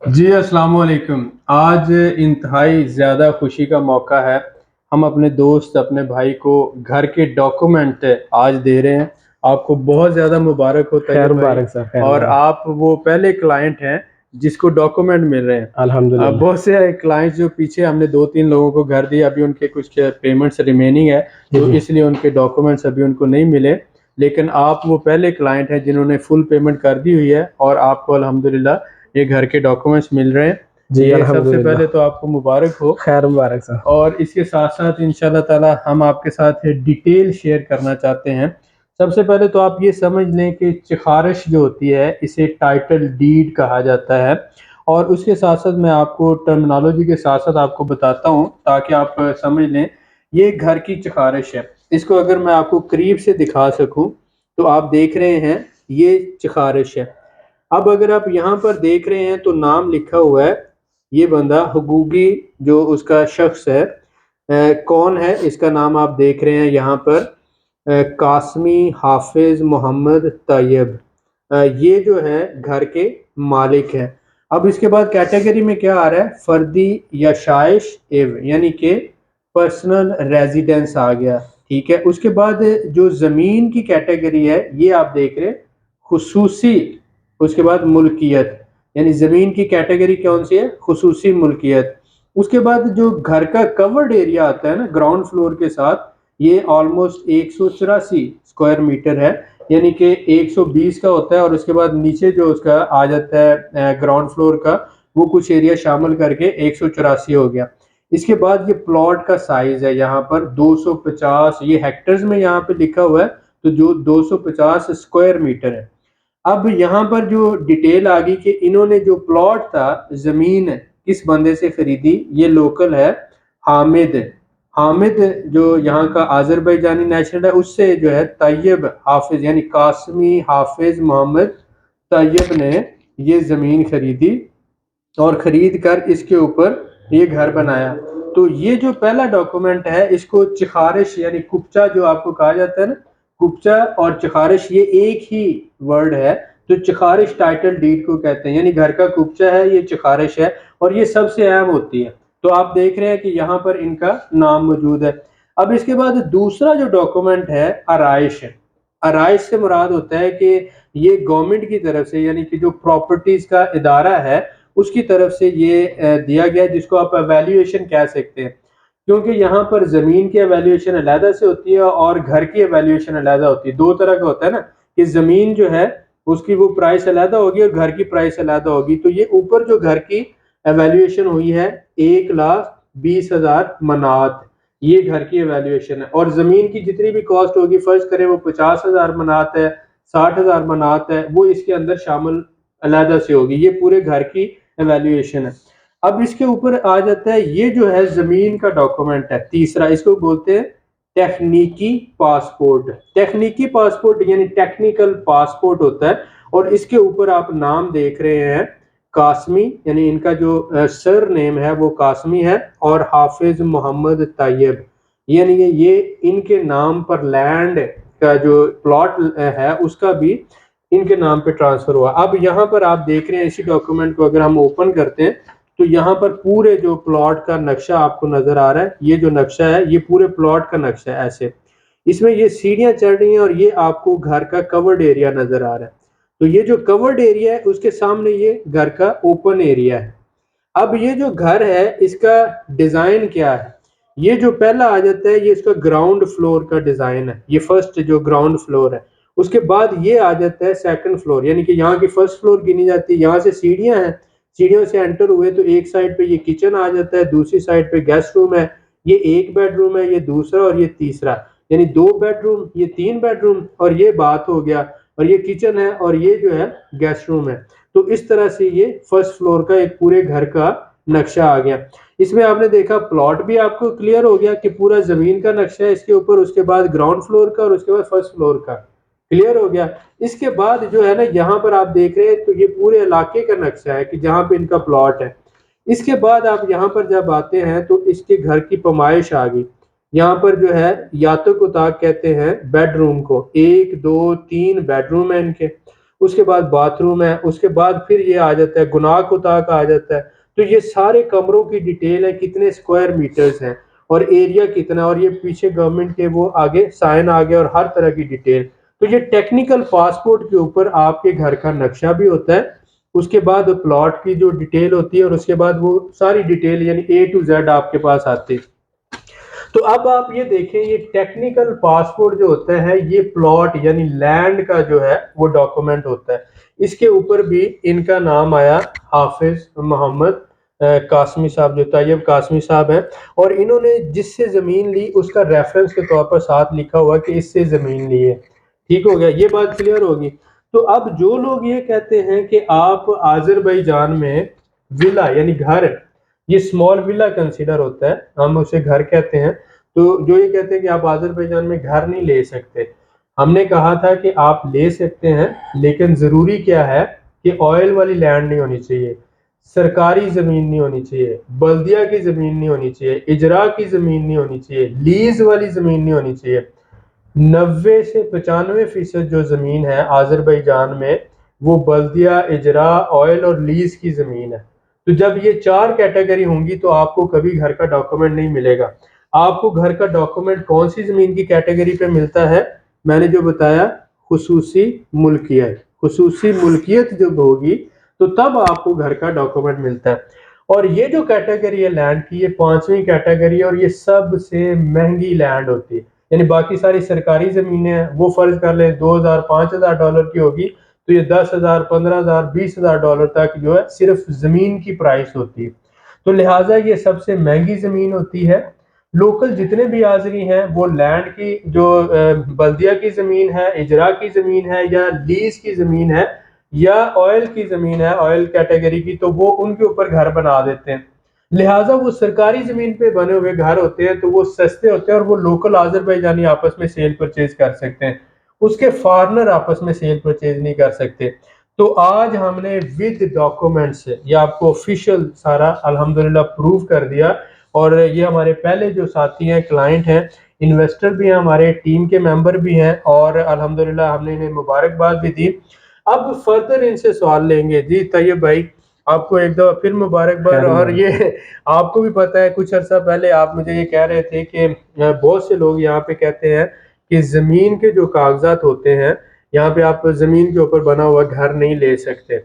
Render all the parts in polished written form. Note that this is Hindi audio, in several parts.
जी, अस्सलाम वालेकुम। आज इंतहाई ज़्यादा खुशी का मौका है। हम अपने दोस्त, अपने भाई को घर के डॉक्यूमेंट आज दे रहे हैं। आपको बहुत ज़्यादा मुबारक हो खैर तैयब भाई। मुबारक सर, खैर और मुबारक। आप वो पहले क्लाइंट हैं जिसको डॉक्यूमेंट मिल रहे हैं। अल्हम्दुलिल्लाह। बहुत से क्लाइंट्स जो पीछे हमने 2-3 लोगों को घर दिए, अभी उनके कुछ पेमेंट्स रिमेनिंग है, जी, तो जी। इसलिए उनके डॉक्यूमेंट्स अभी उनको नहीं मिले। लेकिन आप वो पहले क्लाइंट हैं जिन्होंने फुल पेमेंट कर दी हुई है और आपको अल्हम्दुलिल्लाह ये घर के डॉक्यूमेंट्स मिल रहे हैं। जी, ये सबसे पहले अल्हम्दुलिल्लाह। तो आपको मुबारक हो। खैर मुबारक सर। और इसके साथ-साथ इंशाल्लाह ताला हम आपके साथ डिटेल शेयर करना चाहते हैं। सबसे पहले तो आप ये समझ लें कि सिफ़ारिश जो होती है इसे टाइटल डीड कहा जाता है। और उसके साथ-साथ मैं आपको टर्मिनोलॉजी के साथ-साथ आपको बताता हूँ ताकि आप समझ लें, ये घर की सिफ़ारिश है। इसको अगर मैं आपको करीब से दिखा सकूँ, तो आप देख रहे हैं ये सिफ़ारिश है। अब अगर आप यहाँ पर देख रहे हैं तो नाम लिखा हुआ है, ये बंदा हुकूकी जो उसका शख्स है, कौन है इसका नाम आप देख रहे हैं यहाँ पर, कासमी हाफिज मोहम्मद तैयब। ये जो है घर के मालिक हैं। अब इसके बाद कैटेगरी में क्या आ रहा है, फर्दी यशाइश एव यानी कि पर्सनल रेजिडेंस आ गया। ठीक है, उसके बाद जो ज़मीन की कैटेगरी है ये आप देख रहे हैं खुसूसी। उसके बाद मुल्कियत, यानी ज़मीन की कैटेगरी कौन सी है, खुसूसी मुल्कियत। उसके बाद जो घर का कवर्ड एरिया आता है ना ग्राउंड फ्लोर के साथ, ये ऑलमोस्ट 184 स्क्वायर मीटर है, यानी कि 120 का होता है और उसके बाद नीचे जो उसका आ जाता है ग्राउंड फ्लोर का, वो कुछ एरिया शामिल करके 184 हो गया। इसके बाद ये प्लॉट का साइज है यहाँ पर 250, ये हेक्टर्स में यहाँ पे लिखा हुआ है, तो जो 250 स्क्वायर मीटर है। अब यहाँ पर जो डिटेल आ गई कि इन्होंने जो प्लॉट था, ज़मीन किस बंदे से खरीदी, ये लोकल है हामिद। हामिद जो यहाँ का आज़रबैजानी नेशनल है, उससे जो है तैयब हाफिज यानी कासमी हाफिज मोहम्मद तैयब ने ये ज़मीन खरीदी और खरीद कर इसके ऊपर ये घर बनाया। तो ये जो पहला डॉक्यूमेंट है इसको चिखारिश यानी कुपचा जो आपको कहा जाता है ना, कुपचा और चिखारिश ये एक ही वर्ड है। तो चिखारिश टाइटल डीड को कहते हैं, यानी घर का कुपचा है, ये चिखारिश है और ये सबसे अहम होती है। तो आप देख रहे हैं कि यहाँ पर इनका नाम मौजूद है। अब इसके बाद दूसरा जो डॉक्यूमेंट है आराइश है। आराइश से मुराद होता है कि ये गवर्नमेंट की तरफ से, यानी कि जो प्रॉपर्टीज का इदारा है उसकी तरफ से ये दिया गया है, जिसको आप वैल्यूएशन कह सकते हैं। क्योंकि यहाँ पर ज़मीन की वैल्यूएशन अलहदा से होती है और घर की वैल्यूएशन अलहदा होती है। 2 तरह का होता है ना, कि ज़मीन जो है उसकी वो प्राइस अलहदा होगी और घर की प्राइस अलहदा होगी। तो ये ऊपर जो घर की वैल्यूएशन हुई है 1,20,000 मनात, ये घर की वैल्यूएशन है। और ज़मीन की जितनी भी कॉस्ट होगी, फ़र्ज़ करें वो 50,000 मनात है, 60,000 मनात है, वो इसके अंदर शामिल अलहदा से होगी। ये पूरे घर की एवैल्यूएशन है। अब इसके ऊपर आ जाता है ये जो है ज़मीन का डॉक्यूमेंट है तीसरा, इसको बोलते हैं टेक्निकी पासपोर्ट। टेक्निकी पासपोर्ट यानी टेक्निकल पासपोर्ट होता है और इसके ऊपर आप नाम देख रहे हैं कासमी, यानी इनका जो सर नेम है वो कासमी है, और हाफिज मोहम्मद तैयब, यानी ये इनके नाम पर लैंड का जो प्लॉट है उसका भी इनके नाम पे ट्रांसफर हुआ। अब यहाँ पर आप देख रहे हैं इसी डॉक्यूमेंट को अगर हम ओपन करते हैं तो यहाँ पर पूरे जो प्लॉट का नक्शा आपको नजर आ रहा है, ये जो नक्शा है ये पूरे प्लॉट का नक्शा है ऐसे। इसमें ये सीढ़ियां चढ़ रही हैं और ये आपको घर का कवर्ड एरिया नजर आ रहा है। तो ये जो कवर्ड एरिया है उसके सामने ये घर का ओपन एरिया है। अब ये जो घर है इसका डिजाइन क्या है, ये जो पहला आ जाता है ये इसका ग्राउंड फ्लोर का डिजाइन है, ये फर्स्ट जो ग्राउंड फ्लोर है। उसके बाद ये आ जाता है सेकंड फ्लोर, यानी कि यहाँ की फर्स्ट फ्लोर गिनी जाती है। यहाँ से सीढ़ियां हैं, सीढ़ियों से एंटर हुए तो एक साइड पे ये किचन आ जाता है, दूसरी साइड पे गेस्ट रूम है, ये एक बेडरूम है, ये दूसरा और ये तीसरा, यानी 2 बेडरूम, ये 3 बेडरूम और ये बात हो गया, और ये किचन है और ये जो है गेस्ट रूम है। तो इस तरह से ये फर्स्ट फ्लोर का एक पूरे घर का नक्शा आ गया। इसमें आपने देखा प्लॉट भी आपको क्लियर हो गया कि पूरा जमीन का नक्शा है इसके ऊपर, उसके बाद ग्राउंड फ्लोर का और उसके बाद फर्स्ट फ्लोर का क्लियर हो गया। इसके बाद जो है ना यहाँ पर आप देख रहे हैं तो ये पूरे इलाके का नक्शा है कि जहाँ पे इनका प्लॉट है। इसके बाद आप यहाँ पर जब आते हैं तो इसके घर की पैमाइश आ गई। यहाँ पर जो है यातुक उताक कहते हैं बेडरूम को, 1 2 3 बेडरूम है इनके। उसके बाद बाथरूम है, उसके बाद फिर ये आ जाता है गुनाह कुता का आ जाता है। तो ये सारे कमरों की डिटेल है, कितने स्क्वायर मीटर्स हैं और एरिया कितना, और ये पीछे गवर्नमेंट के वो आगे साइन आ गया और हर तरह की डिटेल। तो ये टेक्निकल पासपोर्ट के ऊपर आपके घर का नक्शा भी होता है, उसके बाद प्लॉट की जो डिटेल होती है और उसके बाद वो सारी डिटेल यानी ए टू जेड आपके पास आती है। तो अब आप ये देखें, ये टेक्निकल पासपोर्ट जो होता है ये प्लॉट यानी लैंड का जो है वो डॉक्यूमेंट होता है। इसके ऊपर भी इनका नाम आया, हाफिज मोहम्मद कासमी साहब, जो तैयब कासमी साहब हैं, और इन्होंने जिससे जमीन ली उसका रेफरेंस के तौर पर साथ लिखा हुआ कि इससे जमीन ली है। ठीक हो गया, ये बात क्लियर होगी। तो अब जो लोग ये कहते हैं कि आप आजरबईजान में विला यानी घर, ये स्मॉल विला कंसीडर होता है, हम उसे घर कहते हैं। तो जो ये कहते हैं कि आप आजरबईजान में घर नहीं ले सकते, हमने कहा था कि आप ले सकते हैं, लेकिन जरूरी क्या है कि ऑयल वाली लैंड नहीं होनी चाहिए, सरकारी जमीन नहीं होनी चाहिए, बल्दिया की जमीन नहीं होनी चाहिए, इजरा की जमीन नहीं होनी चाहिए, लीज वाली जमीन नहीं होनी चाहिए। 90 से 95% जो जमीन है आजरबईजान में वो बल्दिया, इजरा, ऑयल और लीज की जमीन है। तो जब ये 4 कैटेगरी होंगी तो आपको कभी घर का डॉक्यूमेंट नहीं मिलेगा। आपको घर का डॉक्यूमेंट कौन सी जमीन की कैटेगरी पे मिलता है, मैंने जो बताया, खुसूसी मुल्कियत, खुसूसी मुल्कियत जब होगी तो तब आपको घर का डॉक्यूमेंट मिलता है। और ये जो कैटेगरी है लैंड की, ये 5वीं कैटेगरी है और ये सबसे महंगी लैंड होती है। यानी बाकी सारी सरकारी जमीनें हैं वो फर्ज कर ले 2000 5000 डॉलर की होगी, तो ये 10,000 15,000 20,000 डॉलर तक जो है सिर्फ जमीन की प्राइस होती है। तो लिहाजा ये सबसे महंगी जमीन होती है। लोकल जितने भी हाजिरी हैं वो लैंड की जो बल्दिया की जमीन है, इजरा की जमीन है, या लीज की जमीन है, या ऑयल की जमीन है, ऑयल कैटेगरी की, तो वो उनके ऊपर घर बना देते हैं। लिहाजा वो सरकारी जमीन पे बने हुए घर होते हैं तो वो सस्ते होते हैं और वो लोकल आजरबईजानी आपस में सेल परचेज कर सकते हैं, उसके फॉरनर आपस में सेल परचेज नहीं कर सकते। तो आज हमने विद डॉक्यूमेंट्स ये आपको ऑफिशियल सारा अल्हम्दुलिल्लाह प्रूव कर दिया। और ये हमारे पहले जो साथी हैं, क्लाइंट हैं, इन्वेस्टर भी हैं, हमारे टीम के मेंबर भी हैं, और अल्हम्दुलिल्लाह हमने इन्हें मुबारकबाद भी दी। अब फर्दर इनसे सवाल लेंगे। जी तैयब भाई, आपको एक दफा फिर मुबारकबाद। और ये आपको भी पता है कुछ अर्सा पहले आप मुझे ये कह रहे थे कि बहुत से लोग यहाँ पे कहते हैं कि जमीन के जो कागजात होते हैं यहाँ पे आप जमीन के ऊपर बना हुआ घर नहीं ले सकते।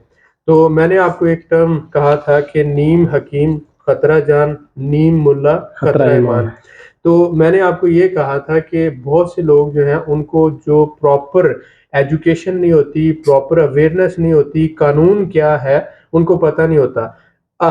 तो मैंने आपको एक टर्म कहा था कि नीम हकीम खतरा जान, नीम मुल्ला खतरा ईमान। तो मैंने आपको ये कहा था कि बहुत से लोग जो हैं उनको जो प्रॉपर एजुकेशन नहीं होती, प्रॉपर अवेयरनेस नहीं होती, कानून क्या है उनको पता नहीं होता।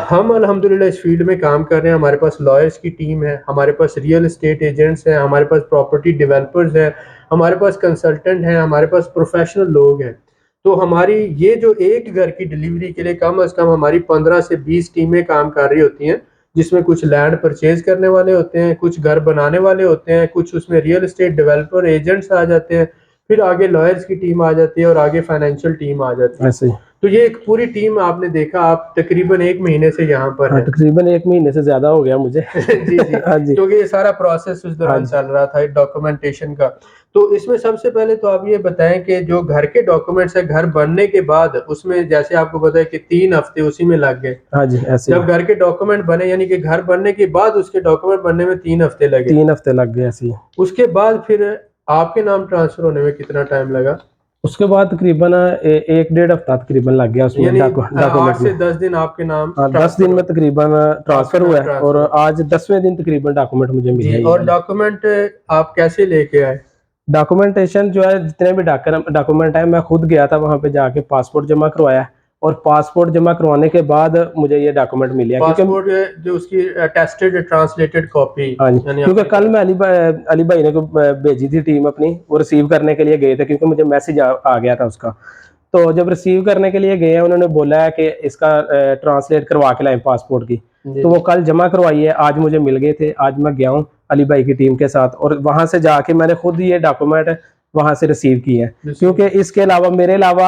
हम अल्हम्दुलिल्लाह इस फील्ड में काम कर रहे हैं, हमारे पास लॉयर्स की टीम है, हमारे पास रियल एस्टेट एजेंट्स हैं, हमारे पास प्रॉपर्टी डेवलपर्स हैं, हमारे पास कंसल्टेंट हैं, हमारे पास प्रोफेशनल लोग हैं। तो हमारी ये जो एक घर की डिलीवरी के लिए कम से कम हमारी 15 से 20 टीमें काम कर रही होती हैं, जिसमें कुछ लैंड परचेज करने वाले होते हैं, कुछ घर बनाने वाले होते हैं, कुछ उसमें रियल एस्टेट डेवलपर एजेंट्स आ जाते हैं, फिर आगे लॉयर्स की टीम आ जाती है और आगे फाइनेंशियल टीम आ जाती है। ऐसे ही तो ये एक पूरी टीम आपने देखा, आप तकरीबन 1 महीने से यहाँ पर हैं। तकरीबन 1 महीने से ज्यादा हो गया मुझे। जी जी हाँ जी। क्योंकि ये सारा प्रोसेस उस दौरान चल रहा था डॉक्यूमेंटेशन का। तो इसमें सबसे पहले तो आप ये बताएं कि जो घर के डॉक्यूमेंट्स है, घर बनने के बाद उसमें जैसे आपको पता है कि 3 हफ्ते उसी में लग गए। हाँ जी, ऐसे जब घर के डॉक्यूमेंट बने यानी कि घर बनने के बाद उसके डॉक्यूमेंट बनने में 3 हफ्ते लगे। 3 हफ्ते लग गए ऐसे ही। उसके बाद फिर आपके नाम ट्रांसफर होने में कितना टाइम लगा? उसके बाद तकरीबन 1 डेढ़ हफ्ता तकरीबन लग गया उसमें यानी 8 डॉक्यूमेंट से में। 10 दिन आपके नाम हाँ, 10 दिन में तकरीबन ट्रांसफर हुआ है और आज 10वें दिन तकरीबन डॉक्यूमेंट मुझे मिले जी। और डॉक्यूमेंट आप कैसे लेके आए? डॉक्यूमेंटेशन जो है, जितने भी डॉक्यूमेंट है, मैं खुद गया था वहाँ पे, जाके पासपोर्ट जमा करवाया और पासपोर्ट जमा करवाने के बाद मुझे ये डॉक्यूमेंट मिले। पासपोर्ट जो उसकी टेस्टेड ट्रांसलेटेड कॉपी। हाँ जी, क्योंकि कल मैं अली भाई ने को भेजी थी टीम अपनी, वो रिसीव करने के लिए गए थे क्योंकि मुझे मैसेज आ गया था उसका। तो जब रिसीव करने के लिए गए हैं, उन्होंने बोला है कि इसका ट्रांसलेट करवा के लाएं पासपोर्ट की। तो वो कल जमा करवाई है, आज मुझे मिल गए थे। आज मैं गया हूँ अली भाई की टीम के साथ और वहां से जाके मैंने खुद ये डॉक्यूमेंट वहां से रिसीव किए हैं, क्योंकि इसके अलावा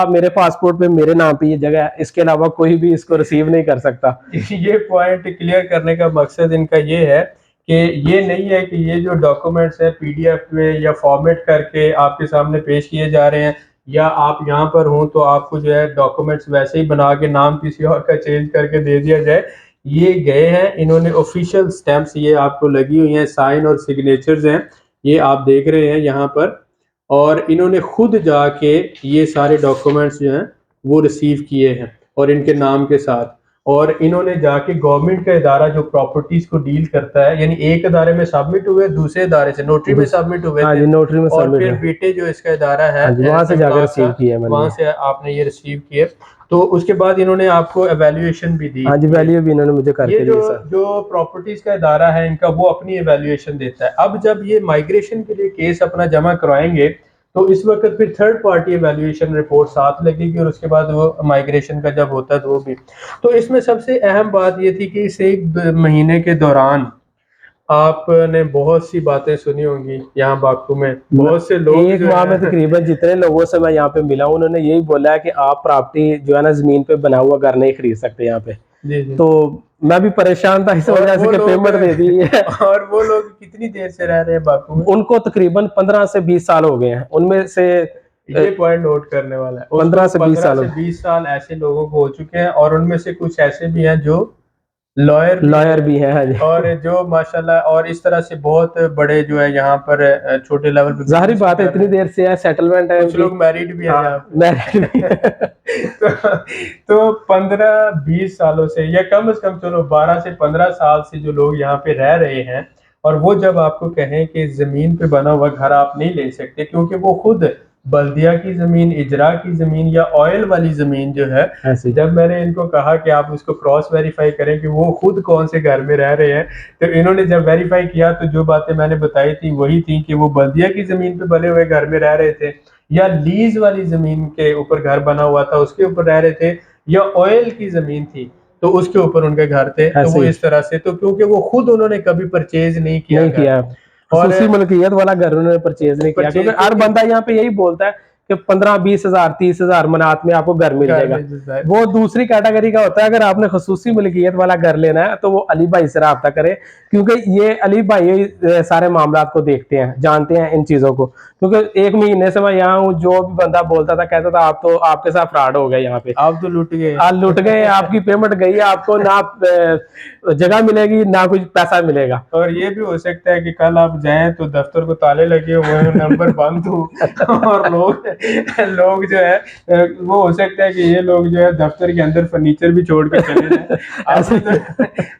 मेरे पासपोर्ट पे मेरे नाम पे ये जगह है, इसके अलावा कोई भी इसको रिसीव नहीं कर सकता। ये पॉइंट क्लियर करने का मकसद इनका ये है कि ये नहीं है कि ये जो डॉक्यूमेंट्स हैं पीडीएफ में या फॉर्मेट करके आपके सामने पेश किए जा रहे हैं, या आप यहाँ पर हों तो आपको जो है डॉक्यूमेंट्स वैसे ही बना के नाम किसी और का चेंज करके दे दिया जाए। ये गए हैं, इन्होंने ऑफिशियल स्टैंप्स ये आपको लगी हुई हैं, साइन और सिग्नेचर्स हैं, ये आप देख रहे हैं यहाँ पर। और इन्होंने खुद जाके ये सारे डॉक्यूमेंट्स जो हैं वो रिसीव किए हैं और इनके नाम के साथ। और इन्होंने जाके गवर्नमेंट का इदारा जो प्रॉपर्टीज को डील करता है, यानी एक इदारे में सबमिट हुए, दूसरे इदारे से नोटरी में सबमिट हुए हाँ थे, जी, नोटरी में और सबमिट फिर है। बेटे जो इसका इदारा है हाँ जी, वहां से जाकर इमलाक रिसीव का, किया मैंने वहां ये। से आपने ये रिसीव किए। तो उसके बाद इन्होंने आपको एवेल्युएशन भी दी। हाँ जी, वैल्यू भी इन्होंने मुझे ये करके जो दी सर। जो प्रॉपर्टीज का इदारा है इनका, वो अपनी एवेल्युएशन देता है। अब जब ये माइग्रेशन के लिए केस अपना जमा करवाएंगे तो इस वक्त फिर थर्ड पार्टी एवेल्युएशन रिपोर्ट साथ लगेगी, और उसके बाद वो माइग्रेशन का जब होता है तो वो भी। तो इसमें सबसे अहम बात ये थी कि इस एक महीने के दौरान आपने बहुत सी बातें सुनी होंगी। यहाँ बाकू में बहुत से लोग एक जो माह में है तकरीबन जितने लोगों से मैं यहाँ पे मिला हूँ, उन्होंने यही बोला है कि आप प्रॉपर्टी जो है ना, जमीन पे बना हुआ घर नहीं खरीद सकते यहाँ पे। जी जी। तो मैं भी परेशान था इस और वजह से वो कि लोग पेमेंट दे दी है। और वो लोग कितनी देर से रह रहे हैं बाकू में? उनको तकरीबन 15 से 20 साल हो गए हैं, उनमें से ये पॉइंट नोट करने वाला है। 15 से 20 15 साल से 20 साल ऐसे लोगों को हो चुके हैं, और उनमें से कुछ ऐसे भी हैं जो लॉयर भी लॉयर हैं, भी है। हाँ जी, और जो माशाल्लाह, और इस तरह से बहुत बड़े जो है यहाँ पर छोटे लेवल पे जाहिर बिजनेस भी बात है कर रहे इतनी हैं। देर से है, सेटलमेंट है कुछ उनकी। लोग मैरिड भी हैं हाँ, यहाँ पे। मैरिड भी है। तो 15-20 सालों से, या कम से कम चलो 12 से 15 साल से जो लोग यहाँ पे रह रहे हैं, और वो जब आपको कहें कि जमीन पे बना हुआ घर आप नहीं ले सकते क्योंकि वो खुद बल्दिया की जमीन, इजरा की जमीन या ऑयल वाली जमीन जो है, ऐसे जब मैंने इनको कहा कि आप उसको क्रॉस वेरीफाई करें कि वो खुद कौन से घर में रह रहे हैं, तो इन्होंने जब वेरीफाई किया तो जो बातें मैंने बताई थी वही थी कि वो बल्दिया की जमीन पे बने हुए घर में रह रहे थे, या लीज वाली जमीन के ऊपर घर बना हुआ था उसके ऊपर रह रहे थे, या ऑयल की जमीन थी तो उसके ऊपर उनके घर थे। तो ऐसे वो ही इस तरह से, तो क्योंकि वो खुद उन्होंने कभी परचेज नहीं किया नहीं घर, किया, और खसूसी मलकियत वाला घर उन्होंने परचेज नहीं किया, परचेज क्योंकि हर बंदा यहाँ पे यही बोलता है कि 15-20 हजार 30 हजार मनात में आपको घर मिल घर जाएगा। में जो वो दूसरी कैटेगरी का होता है। अगर आपने खसूसी मलकियत वाला घर लेना है तो वो अली भाई से रब्ता करे, क्योंकि ये अली भाई सारे मामला को देखते हैं, जानते हैं इन चीजों को। क्योंकि 1 महीने से मैं यहाँ हूँ, जो भी बंदा बोलता था कहता था आप तो, आपके साथ फ्रॉड हो गया यहाँ पे, आप तो लुट गए। आज लुट गए, आपकी पेमेंट गई है, आपको ना जगह मिलेगी ना कुछ पैसा मिलेगा। और ये भी हो सकता है कि कल आप जाएं तो दफ्तर को ताले लगे हुए हैं, नंबर बंद हो, और लोग लोग जो है वो हो सकता है कि ये लोग जो है दफ्तर के अंदर फर्नीचर भी छोड़ के चले जाएं।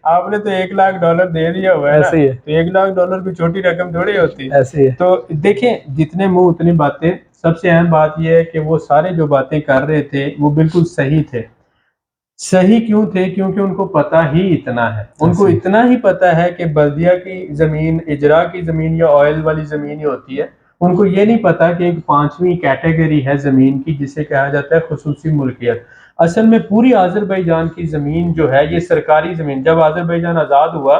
आपने तो $1 लाख दे दिया हुआ है ना, ऐसे ही है। तो $1 लाख कोई छोटी रकम थोड़ी होती है। ऐसे ही है। तो देखें, जितने मुंह उतनी बातें। सबसे अहम बात यह है कि वो सारे जो बातें कर रहे थे वो बिल्कुल सही थे। सही क्यों थे? क्योंकि उनको पता ही इतना है, उनको ऐसे ही। इतना ही पता है कि बल्दिया की जमीन, इजरा की जमीन या ऑयल वाली जमीन ही होती है। उनको ये नहीं पता कि एक 5वीं कैटेगरी है जमीन की जिसे कहा जाता है खुसूसी मुल्कियत। असल में पूरी आज़रबाईजान की जमीन जो है ये सरकारी जमीन। जब आज़रबाईजान आज़ाद हुआ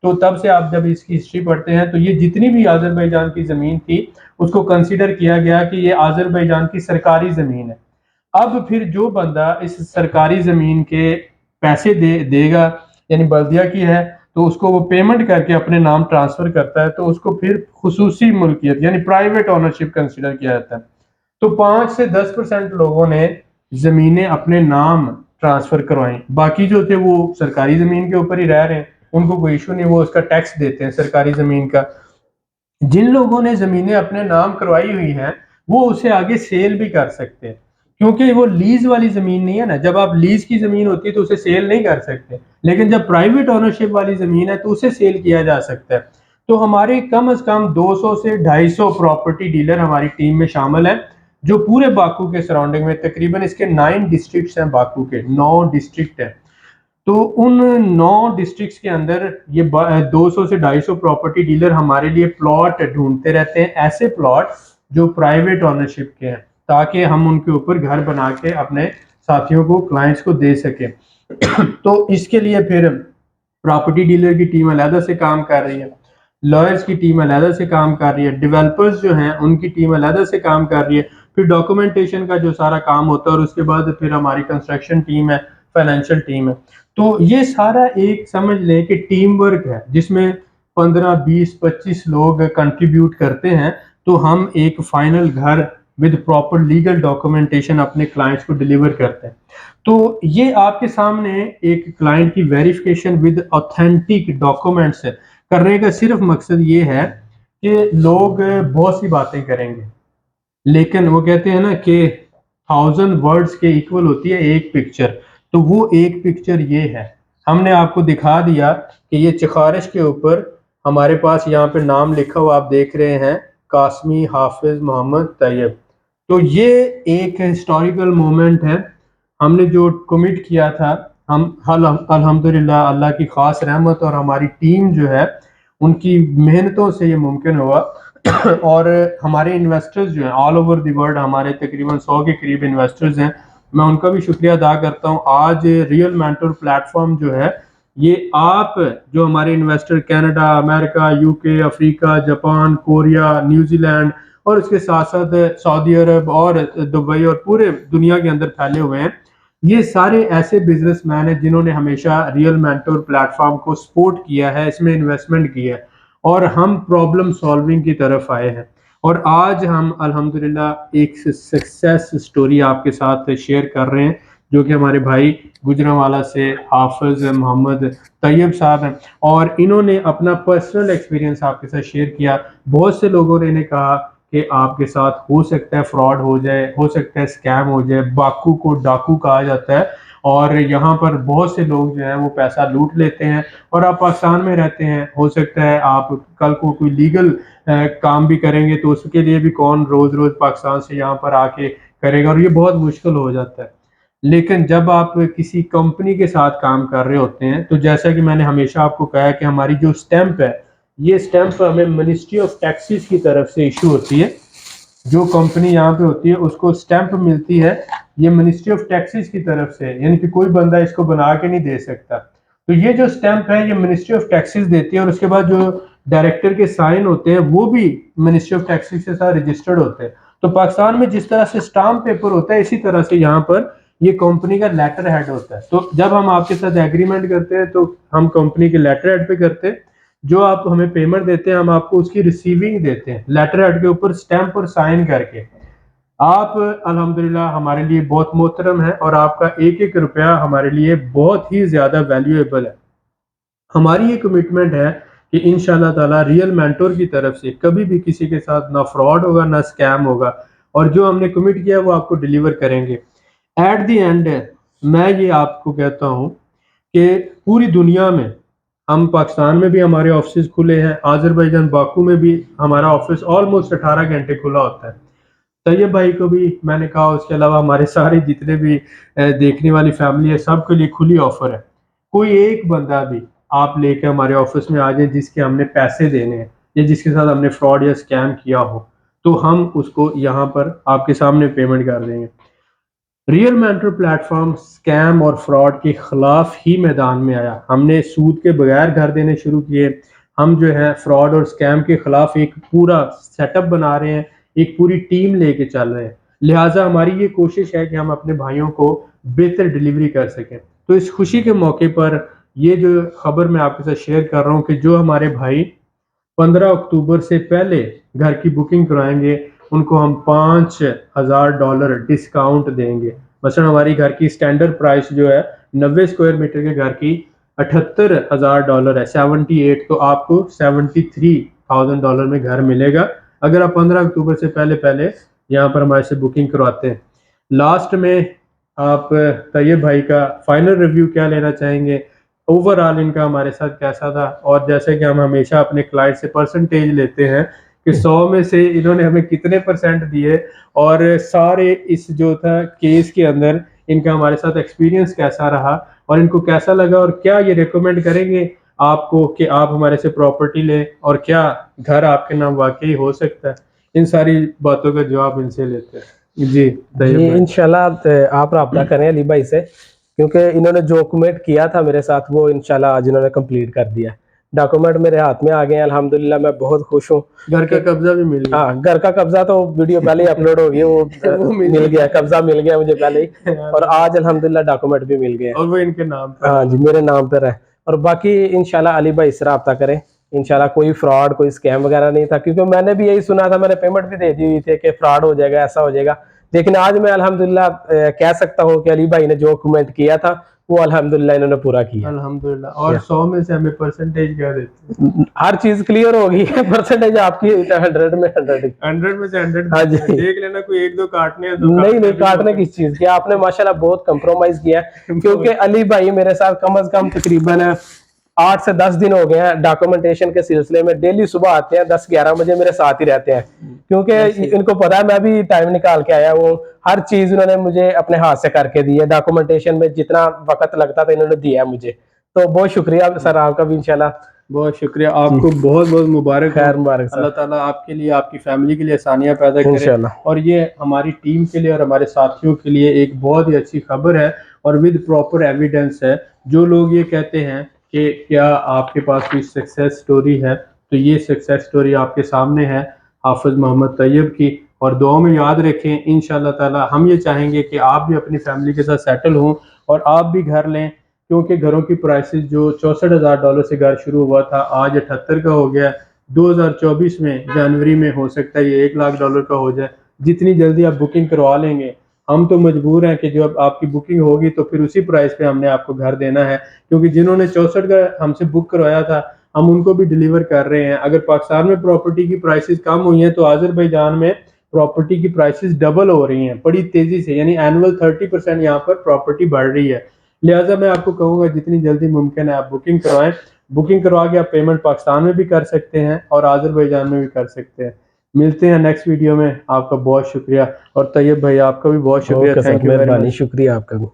तो तब से आप जब इसकी हिस्ट्री पढ़ते हैं तो ये जितनी भी आज़रबाईजान की जमीन थी उसको कंसिडर किया गया कि ये आज़रबाईजान की सरकारी जमीन है। अब फिर जो बंदा इस सरकारी जमीन के पैसे देगा, यानी बल्दिया की है, तो उसको वो पेमेंट करके अपने नाम ट्रांसफर करता है, तो उसको फिर खुसूसी मुल्कियत यानी प्राइवेट ओनरशिप कंसिडर किया जाता है। तो 5 से 10% लोगों ने जमीनें अपने नाम ट्रांसफर करवाई, बाकी जो थे वो सरकारी जमीन के ऊपर ही रह रहे हैं, उनको कोई इशू नहीं, वो उसका टैक्स देते हैं सरकारी जमीन का। जिन लोगों ने जमीनें अपने नाम करवाई हुई हैं वो उसे आगे सेल भी कर सकते हैं, क्योंकि वो लीज वाली जमीन नहीं है ना। जब आप लीज की जमीन होती है तो उसे सेल नहीं कर सकते, लेकिन जब प्राइवेट ओनरशिप वाली जमीन है तो उसे सेल किया जा सकता है। तो हमारे कम से कम 200 से 250 प्रॉपर्टी डीलर हमारी टीम में शामिल हैं, जो पूरे बाकू के सराउंडिंग में, तकरीबन इसके 9 डिस्ट्रिक्ट्स हैं, बाकू के 9 डिस्ट्रिक्ट हैं। तो उन 9 डिस्ट्रिक्ट्स के अंदर ये 200 से 250 प्रॉपर्टी डीलर हमारे लिए प्लॉट ढूंढते रहते हैं, ऐसे प्लॉट जो प्राइवेट ओनरशिप के हैं, ताकि हम उनके ऊपर घर बना के अपने साथियों को, क्लाइंट्स को दे सकें। तो इसके लिए फिर प्रॉपर्टी डीलर की टीम अलहदा से काम कर रही है, लॉयर्स की टीम अलहदा से काम कर रही है, डेवलपर्स जो हैं उनकी टीम अलहदा से काम कर रही है, फिर डॉक्यूमेंटेशन का जो सारा काम होता है, और उसके बाद फिर हमारी कंस्ट्रक्शन टीम है, फाइनेंशियल टीम है। तो ये सारा एक समझ लें कि टीम वर्क है, जिसमें 15, 20, 25 लोग कंट्रीब्यूट करते हैं, तो हम एक फाइनल घर विद प्रॉपर लीगल डॉक्यूमेंटेशन अपने क्लाइंट्स को डिलीवर करते हैं। तो ये आपके सामने एक क्लाइंट की वेरिफिकेशन विद ऑथेंटिक डॉक्यूमेंट्स करने का सिर्फ मकसद ये है कि लोग बहुत सी बातें करेंगे, लेकिन वो कहते हैं ना कि 1000 वर्ड्स के इक्वल होती है एक पिक्चर। तो वो एक पिक्चर ये है, हमने आपको दिखा दिया कि ये सिफारिश के ऊपर हमारे पास यहाँ पे नाम लिखा हुआ आप देख रहे हैं, कासमी हाफिज मोहम्मद तैयब। तो ये एक हिस्टोरिकल मोमेंट है, हमने जो कमिट किया था, हम अल्हम्दुलिल्लाह अल्लाह की खास रहमत और हमारी टीम जो है उनकी मेहनतों से ये मुमकिन हुआ। और हमारे इन्वेस्टर्स जो हैं ऑल ओवर द वर्ल्ड, हमारे तकरीबन 100 के करीब इन्वेस्टर्स हैं, मैं उनका भी शुक्रिया अदा करता हूँ। आज रियल मेंटर प्लेटफॉर्म जो है, ये आप जो हमारे investor Canada, America, UK, Africa, Japan, Korea, New Zealand और उसके साथ साथ सऊदी अरब और दुबई और पूरे दुनिया के अंदर फैले हुए हैं, ये सारे ऐसे बिजनेसमैन हैं जिन्होंने हमेशा रियल मेंटोर प्लेटफॉर्म को सपोर्ट किया है, इसमें इन्वेस्टमेंट किया है और हम प्रॉब्लम सॉल्विंग की तरफ आए हैं। और आज हम अल्हम्दुलिल्लाह एक सक्सेस स्टोरी आपके साथ शेयर कर रहे हैं, जो कि हमारे भाई गुजरांवाला से हाफिज मोहम्मद तैयब साहब हैं, और इन्होंने अपना पर्सनल एक्सपीरियंस आपके साथ शेयर किया। बहुत से लोगों ने इन्हें कहा कि आपके साथ हो सकता है फ्रॉड हो जाए, हो सकता है स्कैम हो जाए, बाकू को डाकू कहा जाता है, और यहाँ पर बहुत से लोग जो हैं वो पैसा लूट लेते हैं। और आप पाकिस्तान में रहते हैं, हो सकता है आप कल को कोई लीगल काम भी करेंगे तो उसके लिए भी कौन रोज रोज पाकिस्तान से यहाँ पर आके करेगा, और ये बहुत मुश्किल हो जाता है। लेकिन जब आप किसी कंपनी के साथ काम कर रहे होते हैं, तो जैसा कि मैंने हमेशा आपको कहा है कि हमारी जो स्टैंप है, ये स्टैंप हमें मिनिस्ट्री ऑफ टैक्सेस की तरफ से इशू होती है। जो कंपनी यहाँ पे होती है उसको स्टैंप मिलती है ये मिनिस्ट्री ऑफ टैक्सेस की तरफ से, यानी कि कोई बंदा इसको बना के नहीं दे सकता। तो ये जो स्टैंप है ये मिनिस्ट्री ऑफ टैक्सेस देती है, और उसके बाद जो डायरेक्टर के साइन होते हैं वो भी मिनिस्ट्री ऑफ टैक्सेस के साथ रजिस्टर्ड होते हैं। तो पाकिस्तान में जिस तरह से स्टाम्प पेपर होता है, इसी तरह से यहाँ पर ये कंपनी का लेटर हेड होता है। तो जब हम आपके साथ एग्रीमेंट करते हैं तो हम कंपनी के लेटर हेड पे करते हैं, जो आप हमें पेमेंट देते हैं हम आपको उसकी रिसीविंग देते हैं लेटर हेड के ऊपर स्टैंप और साइन करके। आप अल्हम्दुलिल्लाह हमारे लिए बहुत मोहतरम है, और आपका एक एक रुपया हमारे लिए बहुत ही ज्यादा वैल्यूएबल है। हमारी ये कमिटमेंट है कि इंशाल्लाह ताला रियल मेंटोर की तरफ से कभी भी किसी के साथ ना फ्रॉड होगा ना स्कैम होगा, और जो हमने कमिट किया वो आपको डिलीवर करेंगे। एट द एंड मैं ये आपको कहता हूँ कि पूरी दुनिया में, हम पाकिस्तान में भी हमारे ऑफिस खुले हैं, आज़रबाईजान बाकू में भी हमारा ऑफिस ऑलमोस्ट 18 घंटे खुला होता है। तैयब भाई को भी मैंने कहा, उसके अलावा हमारे सारे जितने भी देखने वाली फैमिली है सबके लिए खुली ऑफर है। कोई एक बंदा भी आप लेके हमारे ऑफिस में आ जाए जिसके हमने पैसे देने हैं या जिसके साथ हमने फ्रॉड या स्कैम किया हो, तो हम उसको यहाँ पर आपके सामने पेमेंट कर देंगे। रियल मेंटर प्लेटफॉर्म स्कैम और फ्रॉड के खिलाफ ही मैदान में आया। हमने सूद के बगैर घर देने शुरू किए। हम जो है फ्रॉड और स्कैम के खिलाफ एक पूरा सेटअप बना रहे हैं, एक पूरी टीम लेके चल रहे हैं। लिहाजा हमारी ये कोशिश है कि हम अपने भाइयों को बेहतर डिलीवरी कर सकें। तो इस खुशी के मौके पर ये जो खबर मैं आपके साथ शेयर कर रहा हूँ कि जो हमारे भाई 15 अक्टूबर से पहले घर की बुकिंग कराएंगे उनको हम $5000 डिस्काउंट देंगे। मसलन हमारी घर की स्टैंडर्ड प्राइस जो है 90 स्क्वायर मीटर के घर की $78,000 है, 78, तो आपको $73,000 में घर मिलेगा अगर आप 15 अक्टूबर से पहले पहले यहाँ पर हमारे से बुकिंग करवाते हैं। लास्ट में आप तैयब भाई का फाइनल रिव्यू क्या लेना चाहेंगे, ओवरऑल इनका हमारे साथ कैसा था? और जैसे कि हम हमेशा अपने क्लाइंट से परसेंटेज लेते हैं कि 100 में से इन्होंने हमें कितने परसेंट दिए, और सारे इस जो था केस के अंदर इनका हमारे साथ एक्सपीरियंस कैसा रहा और इनको कैसा लगा, और क्या ये रिकमेंड करेंगे आपको कि आप हमारे से प्रॉपर्टी लें, और क्या घर आपके नाम वाकई हो सकता है। इन सारी बातों का जवाब इनसे लेते हैं। जी जी इंशाल्लाह आप रब्ता करें अली भाई से, क्योंकि इन्होंने जो कमिट किया था मेरे साथ वो इंशाल्लाह आज इन्होंने कंप्लीट कर दिया। डॉक्यूमेंट मेरे हाथ में आ गए हैं अल्हम्दुलिल्लाह, मैं बहुत खुश हूँ। घर का कब्जा भी मिल गया। हाँ, घर का कब्जा तो वीडियो पहले ही अपलोड हो गई, वो मिल गया, कब्जा मिल गया मुझे पहले ही, और आज अल्हम्दुलिल्लाह डॉक्यूमेंट भी मिल गए। और वो इनके नाम पर। हाँ जी, मेरे नाम पर है। और बाकी इंशाल्लाह अली भाई से रब्ता करें, इंशाल्लाह कोई फ्रॉड कोई स्कैम वगैरह नहीं था, क्योंकि मैंने भी यही सुना था, मैंने पेमेंट भी दे दी हुई थी कि फ्रॉड हो जाएगा, ऐसा हो जाएगा। लेकिन आज मैं अल्हम्दुलिल्लाह कह सकता हूँ कि अली भाई ने जो कमेंट किया था वो अल्हम्दुलिल्लाह इन्होंने पूरा किया। अल्हम्दुलिल्लाह। और या 100 में से हमें परसेंटेज क्या देते हैं? हर चीज क्लियर हो गई है, परसेंटेज आपकी 100 में 100। 100 में से 100 हाँ जी। देख लेना, कोई एक दो काटने हैं तो नहीं नहीं, भी काटने मौके। किस चीज की, आपने माशाल्लाह बहुत कंप्रोमाइज किया है, क्योंकि अली भाई मेरे साथ कम से कम तकरीबन 8 से 10 दिन हो गए हैं डॉक्यूमेंटेशन के सिलसिले में। डेली सुबह आते हैं 10-11 बजे, मेरे साथ ही रहते हैं, क्योंकि इनको पता है मैं भी टाइम निकाल के आया हूँ। हर चीज उन्होंने मुझे अपने हाथ से करके दी है, डॉक्यूमेंटेशन में जितना वक्त लगता था इन्होंने दिया है मुझे। तो बहुत शुक्रिया सर आपका भी, इंशाल्लाह। बहुत शुक्रिया, आपको बहुत बहुत मुबारक हो। खैर मुबारक सर, अल्लाह ताला आपके लिए, आपकी फैमिली के लिए आसानियाँ पैदा करे। इंशाल्लाह। और ये हमारी टीम के लिए और हमारे साथियों के लिए एक बहुत ही अच्छी खबर है, और विद प्रॉपर एविडेंस है। जो लोग ये कहते हैं कि क्या आपके पास कोई सक्सेस स्टोरी है, तो ये सक्सेस स्टोरी आपके सामने है, हाफिज़ मोहम्मद तैयब की। और दुआ में याद रखें, इंशाल्लाह ताला हम ये चाहेंगे कि आप भी अपनी फैमिली के साथ सेटल हों और आप भी घर लें, क्योंकि घरों की प्राइसेस जो $64,000 से घर शुरू हुआ था, आज 78 का हो गया। 2024 में जनवरी में हो सकता है ये $1,00,000 का हो जाए। जितनी जल्दी आप बुकिंग करवा लेंगे, हम तो मजबूर हैं कि जब आपकी बुकिंग होगी तो फिर उसी प्राइस पे हमने आपको घर देना है, क्योंकि जिन्होंने 64 का हमसे बुक करवाया था हम उनको भी डिलीवर कर रहे हैं। अगर पाकिस्तान में प्रॉपर्टी की प्राइसेस कम हुई हैं तो आज़रबाईजान में प्रॉपर्टी की प्राइसेस डबल हो रही हैं बड़ी तेज़ी से, यानी एनुअल 30% यहाँ पर प्रॉपर्टी बढ़ रही है। लिहाजा मैं आपको कहूँगा जितनी जल्दी मुमकिन है आप बुकिंग करवाएं। बुकिंग करवा के आप पेमेंट पाकिस्तान में भी कर सकते हैं और आज़रबाईजान में भी कर सकते हैं। मिलते हैं नेक्स्ट वीडियो में। आपका बहुत शुक्रिया, और तैयब भाई आपका भी बहुत शुक्रिया। Okay sir, thank you very मेहरबानी, मच। शुक्रिया आपका भी।